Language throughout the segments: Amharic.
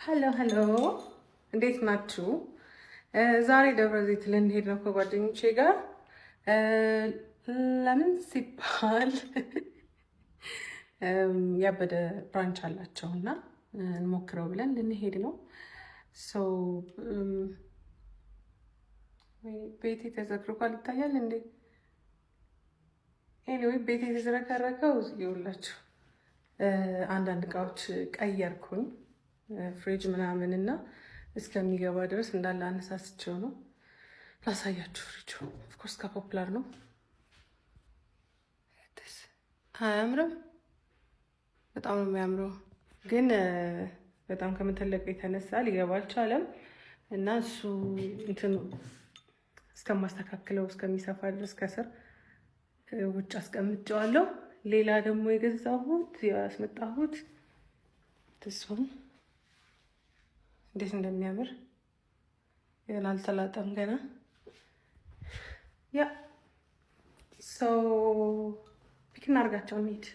ሄሎ እንዴት ናችሁ? ዛሬ ደብረ ዘይት ልንሄድ ነው ከጓደኞቼ ጋር። ለምን ሲባል ያበደ ብራንች አላቸውና እንሞክረው ብለን ልንሄድ ነው። ቤቴ ተዘግሯል ይታያል እንዴ? ኤኒዌይ ቤቴ የተዝረከረከው ይኸውላችሁ አንዳንድ እቃዎች ቀየርኩኝ ፍሪጅ ምናምን እና እስከሚገባ ድረስ እንዳለ አነሳስቸው ነው ላሳያችሁ። ፍሪጁ ኦፍኮርስ ከፖፕላር ነው። አያምርም? በጣም ነው የሚያምረው፣ ግን በጣም ከመተለቅ የተነሳ ሊገባ አልቻለም እና እሱ እንትኑ እስከማስተካክለው እስከሚሰፋ ድረስ ከስር ውጭ አስቀምጨዋለሁ። ሌላ ደግሞ የገዛሁት ያስመጣሁት ትስሆን እንዴት እንደሚያምር ገና አልተላጠም ገና። ያ ሰው ፒክ እናድርጋቸው እንሂድ።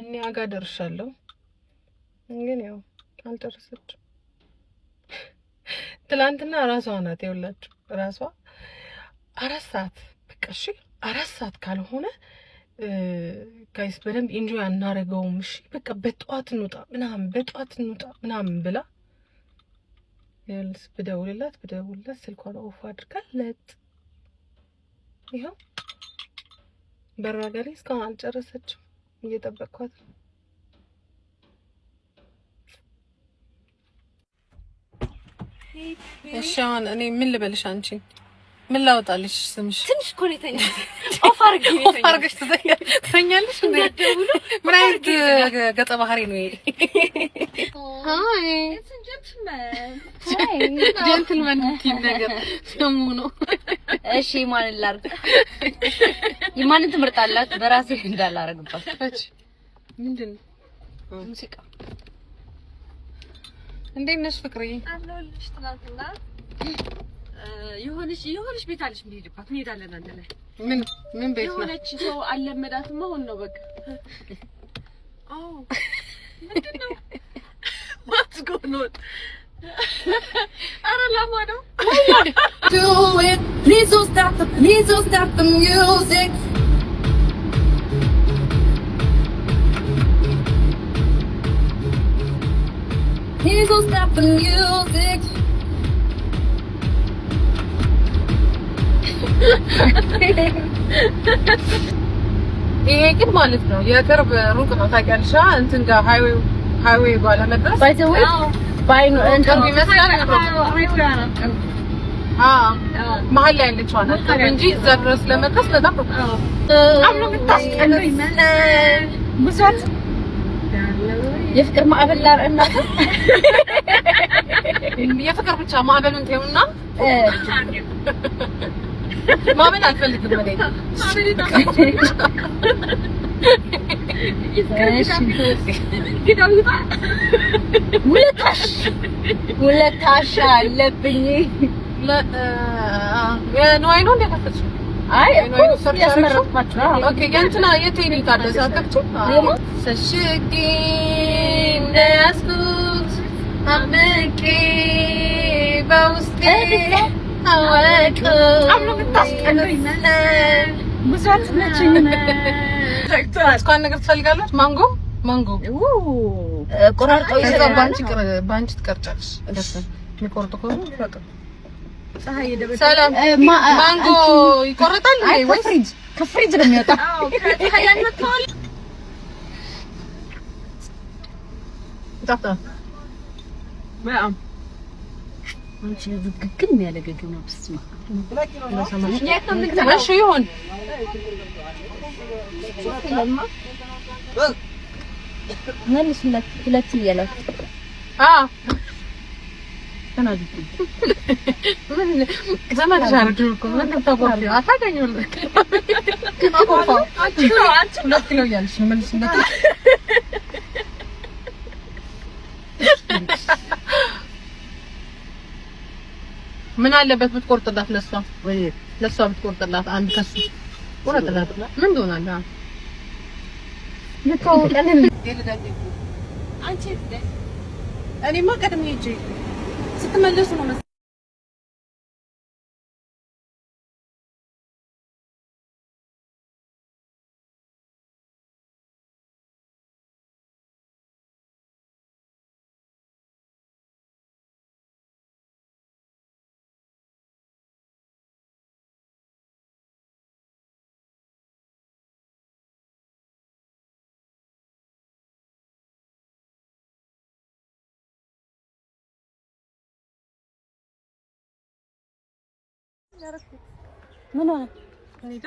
ኒያ ጋር ደርሻለሁ፣ ግን ያው አልጨረሰችም። ትላንትና ራሷ ናት የውላችሁ፣ ራሷ 4 ሰዓት በቃ እሺ፣ 4 ሰዓት ካልሆነ ጋይስ በደንብ ኢንጆይ አናደርገውም። እሺ በቃ በጠዋት እንውጣ ምናምን ብላ ያልስ ብደውልላት ስልኳን ኦፍ አድርጋለት ይኸው በራገሬ እስካሁን አልጨረሰችም። እየጠበቅኳት ነው። እሺ አሁን እኔ ምን ልበልሽ? አንቺ ምን ላውጣልሽ? ስምሽ ትንሽ እኮ ነው የተኛው። ኦፍ አድርገሽ ትተኛለሽ እንዴ? ምን አይነት ገጸ ባህሪ ነው ይሄ? ሃይ ጀንትልመን ቲም ነገር ሰሙ ነው። እሺ ማን ላርግ? የማንን ትመርጣላት? በራሴ እንዳላረግባት። እሺ ምንድን ነው ሙዚቃ? እንዴት ነሽ ፍቅርዬ? አለሁልሽ። ትናንትና የሆነች ቤት አለች የምንሄድባት፣ እንሄዳለን አንድ ላይ። ምን ቤት ነው? የሆነች ሰው አለመዳትም አሁን ነው በቃ። አዎ ምንድን ነው? What's going on? ኧረ ላማ ነው። Do it, please don't stop the music. Please don't stop the music. ይሄ ግን ማለት ነው የቅርብ ሩቅ ነው ታውቂያለሽ? እንትን ጋር ሃይዌይ ጋር ለመድረስ ባይኑ እንትን ቢመስላል መሀል ላይ ያለችው ናት እንጂ እዛ ድረስ ለመድረስ በጣም ነው የምታስጠላው። ብዛት የፍቅር ማዕበል ላይ እናት የፍቅር ብቻ ማዕበሉን ተይውና ማዕበል አልፈልግም ማለት ውለታሽ አለብኝ። ለነዋይ ነው እንደከፈትሽ? አይ እኮ ያስመረጥኳችሁ። ኦኬ ያንተና የቴኒ ታደሰ አከፍቱ ሰሽቂ እንደያስኩት አምቄ በውስጤ አወቅ አምኑ ብታስቀልኝ ብዛት ነችኝ። እስካሁን ነገር ትፈልጋለች። ማንጎ ቆራርጠው ይሰራ ባንቺ ትቀርጫለሽ። ደስ የሚቆርጡ ከሆነ በቃ ፀሐይ ደበሰ ሰላም ማንጎ ይቆርጣል ወይስ ከፍሪጅ ነው የሚወጣው? አዎ ከፀሐይ ያንወጣው ታታ ማም አንቺ ዝግግም ያለ ገገም ነው። በስማ እሺ ይሁን መልስ ሁለት ይላል። ተናዱ ምን ዘመድ ሻርዱ እኮ ምን ተቆርጥ አታገኙም። ከተቆርጥ አንቺ ሁለት ኪሎ ያልሽ መልስ እንደ ምን አለበት ብትቆርጥላት ለሷ ወይ ለሷ ብትቆርጥላት አንድ ከሱ ቆርጥላት ምን ትሆናለህ? ልታውቀልን አንቺ እኔማ ቀድሜ ሂጅ ስትመለሱ ነው መሰለኝ ምን ሆነ? እንዴ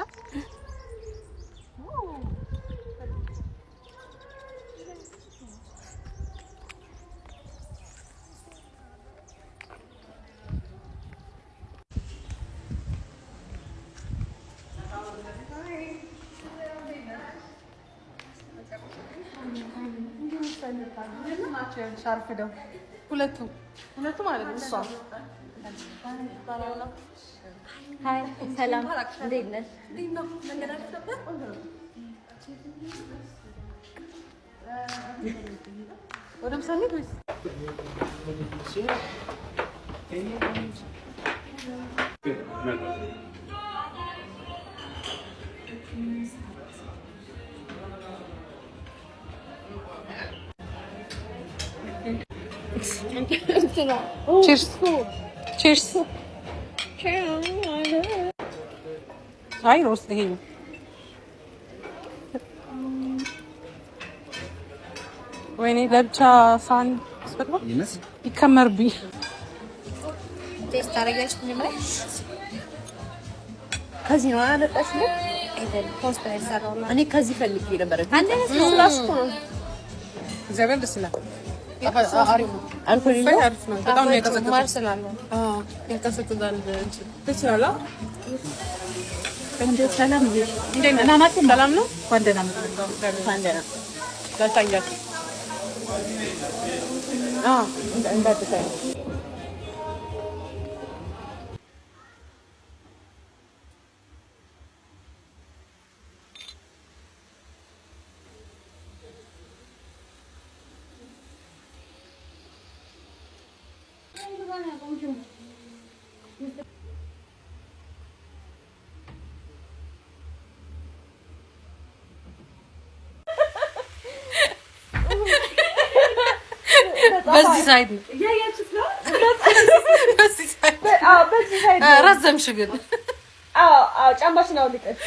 ሁለቱ ማለት ነው እሷ ሃይ ሰላም፣ እንዴት ነሽ? ወደ ምሳሌ ወይስ ቺርስ አይ ሮስት ይሄ ወይኔ ለብቻ ሳን ስፈጥማ ይከመርብኝ። ቴስት አደረጋች ምን ከዚህ ነው አለጣሽ ነው አይደል? ፖስት ያሰራው ነው። እኔ ከዚህ ፈልጌ ነበር። አንዴ ነው ስላሽ ነው እግዚአብሔር ደስ ይላል። አሪፍ ነው። አልኮል ነው። በጣም ነው ያቀዘቀዘው። ማርሰናል ነው። ያቀዘቅዛል እንጂ ትችላላ። እንዴ ሰላም ነው። እንዴ እናናት ሰላም ነው። ጓንደና ነው። ጓንደና ጋታያ እንዳትታይ በዚህ ሳይድ ነው ያያችሁት ነው። በዚህ ሳይድ ረዘምሽ ግን ጫማሽን አውልቀሽ